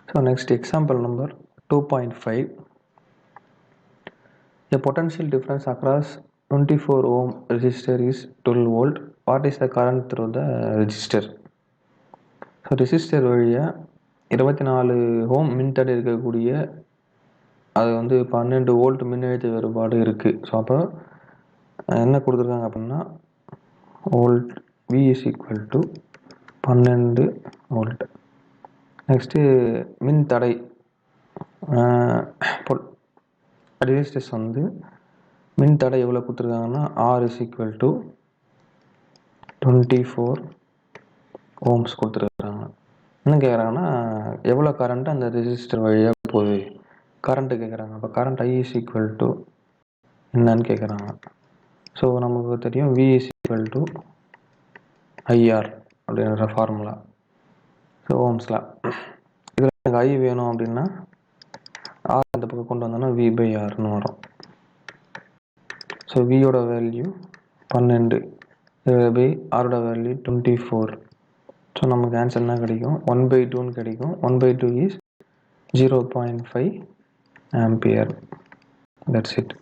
So next example number 2.5. The potential difference across 24 ohm resistor is 12 volt. What is the current through the resistor? So resistor வழியாக 24 ஓம் மின்தடை இருக்கக்கூடிய அது வந்து 12 volt மின்னழுத்த வேறுபாடு இருக்குது. ஸோ அப்போ என்ன கொடுத்துருக்காங்க அப்படின்னா volt V is equal to 12 volt. Next மின்தடை ரெசிஸ்டர்ஸ் வந்து மின்தடை எவ்வளோ கொடுத்துருக்காங்கன்னா R is equal to 24 ohms கொடுத்துருக்காங்க. என்ன கேட்குறாங்கன்னா எவ்வளோ கரண்ட்டு அந்த ரெசிஸ்டர் வழியாக போகுது கரண்ட்டு கேட்குறாங்க. அப்போ current I is equal to என்னன்னு கேட்குறாங்க. ஸோ நமக்கு தெரியும் V is equal to IR அப்படின்ற ஃபார்முலா. ஸோ ஓம்ஸ்லா இதில் எனக்கு I வேணும் அப்படின்னா R அந்த பக்கம் கொண்டு வந்தோன்னா V by Rன்னு வரும். ஸோ வியோட வேல்யூ 12 பை ஆரோட வேல்யூ 24. ஸோ நமக்கு ஆன்சர் என்ன கிடைக்கும் 1/2ன்னு கிடைக்கும். 1/2 இஸ் 0.5 ஆம்பியர். That's it.